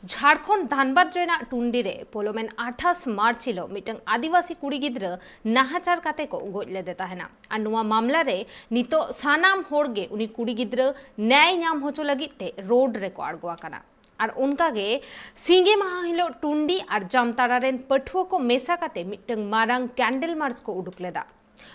झारखंड धानबाद रेना टुंडी रे पोलोमेन 28 मार्च हिलो मिटंग आदिवासी कुड़ी गिद्र नाहाचार काते को गोज लेदे ताहेना और नुआ मामला रे नितो सानाम होड़गे उनी कुड़ी गिद्र न्याय नाम होचो लगी ते रोड रे को आड़गोआ कना और उनका गे सिंगे महा हिलो टुंडी और जामताड़ा रेन पठुआ को मेसा काते मिटंग मारंग कैंडल मार्च को उडुक लेदा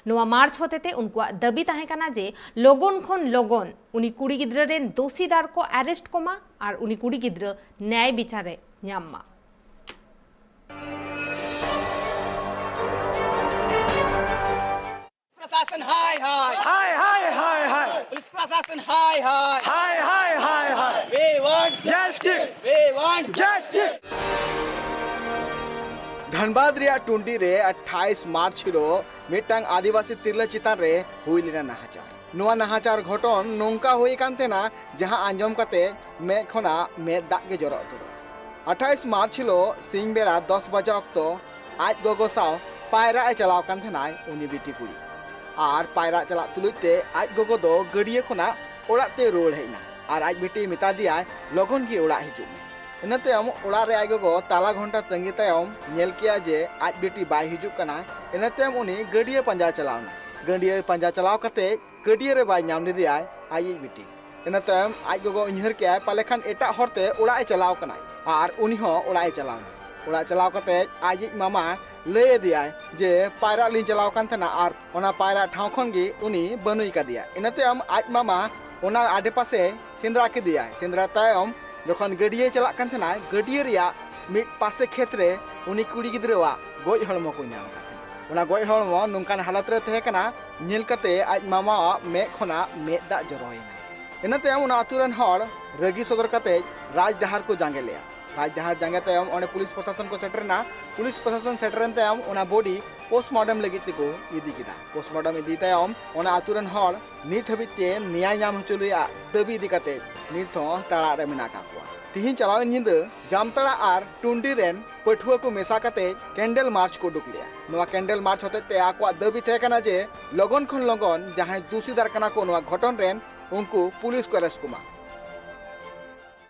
नुआ मार्च होते थे उनको दबी ताहे कना जे लोगन खन लोगन उनी कुड़ी गिद्र रेन दोषीदार को अरेस्ट कोमा और उनी कुड़ी गिद्र न्याय विचारे न्याम्मा प्रशासन हाय हाय हाय हाय हाय हाय पुलिस प्रशासन हाय हाय हाय हाय हाय हाय we want justice we want justice Dhanbad रिया टुंडी रे 28 मार्च हिलो मिटंग आदिवासी तिरला चितान रे हुई लेना नाहाचार नुआ नाहाचार घटन नोंका हुई कांतेना जहां आंजम काते मे खना मे दाग के जरो उतर 28 मार्च हिलो सिंग बेड़ा 10 बजे अक्तो आज गोगो साव पायरा ए चलाव कांतेना उनी बिटी कुड़ी और पायरा चला तुलुते आज गोगो दो गड़िए खना ओड़ाते रोड हेना और आज बिटी मिता दिया लगन की ओड़ा हिजु इन तयम ओड़ा रे आगो ताला घंटा तंगी तयम नेल किया जे आज बेटी बाय हिजुक कना इन तयम उनी गडिया पंजा चलावना गडिया पंजा चलाव कते गडिया रे बाय नाम दिया आई बेटी इन तयम आज गो इन्हर के पाले खान एटा हरते ओड़ा ए चलाव कना और उनी हो ओड़ा ए चलावना ओड़ा चलाव कते आज मामा लय दिया जे पायरा लिन चलाव कान थना और ओना पायरा ठाव खन गे उनी बनुई का दिया इन तयम आज मामा ओना आडे पासे सिंद्रा के दिया सिंद्रा तयम जखन गडिया चला कान थना गडिया रिया मिट पासे क्षेत्र उनी कुड़ी गिद्रवा गोज हड़मो को नाम काते ओना गोज हड़मो नुनकान हालत रे तहे कना नेल कते आज मामा मे खना मे दा जरोयना इन तयम ओना आतुरन हड़ रगी सदर कते राज डहार को जांगे लिया राज डहार जांगे तयम ओने पुलिस प्रशासन को सेटरना पुलिस प्रशासन सेटरन तयम ओना बॉडी पोस्टमार्टम लगित को इदी किदा पोस्टमार्टम इदी तयम ओना आतुरन हड़ नित हबिते न्याय नाम हचुलिया दबी इदी कते नित हो ताड़ा रे मेना का तिहिन चलाव निंद जामताड़ा और टुंडी रेन पठुआ को मेसा कते कैंडल मार्च को उडुक लिया नोआ कैंडल मार्च होते ते आको दबी थे कना जे लगन खन लगन जहां दोषीदार कना को नोआ घटन रेन उनको पुलिस को अरेस्ट कुमा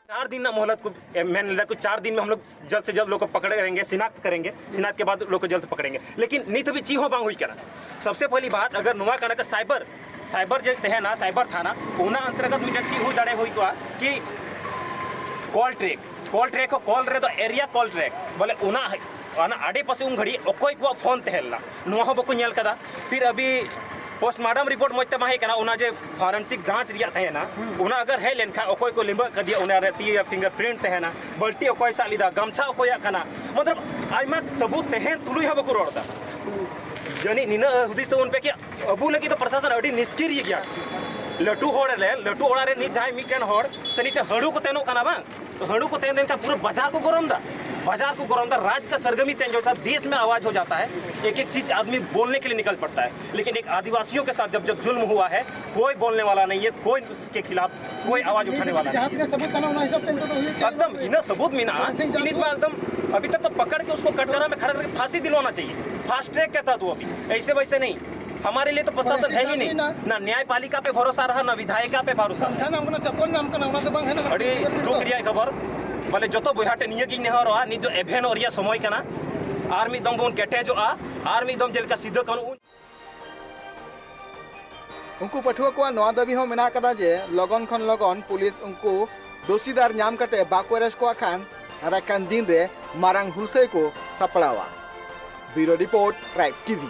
4 दिन ना मोहलत को मैंने को 4 दिन में हम लोग जल्द से जल्द लोग को पकड़ेंगे शिनाख्त करेंगे शिनाख्त के बाद लोग को जल्द पकड़ेंगे लेकिन नहीं तो भी चीहो बांग हुई करा सबसे पहली बात अगर नुआ कना का साइबर जो है ना साइबर थाना उना अंतर्गत मिटा चीज हुई दड़े हुई कि कॉल ट्रैक कॉल रे तो एरिया कॉल ट्रैक बोले उना आडे पासे उन घड़ी अकोय को फोन तहेलना नुआ हो बको नेल कदा फिर अभी पोस्टमार्टम रिपोर्ट मजते माहे कना उना जे फॉरेंसिक जांच रिया तहेना उना अगर है लेनखा अकोय को लिंब कदिया उना रे ती फिंगरप्रिंट तहेना बल्टी अकोय सालिदा गमछा अकोय कना मतलब आइमा सबूत तहे तुलुय हो बको रोडदा जनी निना हुदिस तो उन पे कि अबू लगी तो प्रशासन अडी निष्क्रिय गया लटू होड़ा रे नि जाय मिकन होड़ सनीते हड़ू को तेनो कना बा हड़ू को तेन का पूरा बाजार को गरम दा राज का सरगमी तेन जो था देश में आवाज हो जाता है एक एक चीज आदमी बोलने के लिए निकल पड़ता है लेकिन एक आदिवासियों के साथ जब जुल्म हुआ है कोई बोलने वाला नहीं है कोई उसके खिलाफ कोई आवाज उठाने वाला नहीं एकदम इन्हें सबूत मिना एकदम अभी तक तो पकड़ के उसको कटघरा में खड़ा करके फांसी दिलवाना चाहिए फास्ट ट्रैक कहता तू अभी ऐसे वैसे नहीं हमारे लिए तो प्रशासन है ही नहीं ना न्यायपालिका पे भरोसा रहा ना विधायिका पे भरोसा अड़ी दुख रिया खबर बोले जो तो बुहाटे निये की नेहर आ नि जो एभेन और या समय कना आर मी दम बोन केटे जो आर मी दम जेलका सीधो कनु उनको पठुआ को नवा दबी हो मेना कदा जे लगन खन लगन पुलिस उनको दोषीदार नाम कते बाको अरेस्ट को खान अराकान दिन रे मारंग हुलसे को सपड़ावा ब्यूरो रिपोर्ट ट्राइब टीवी।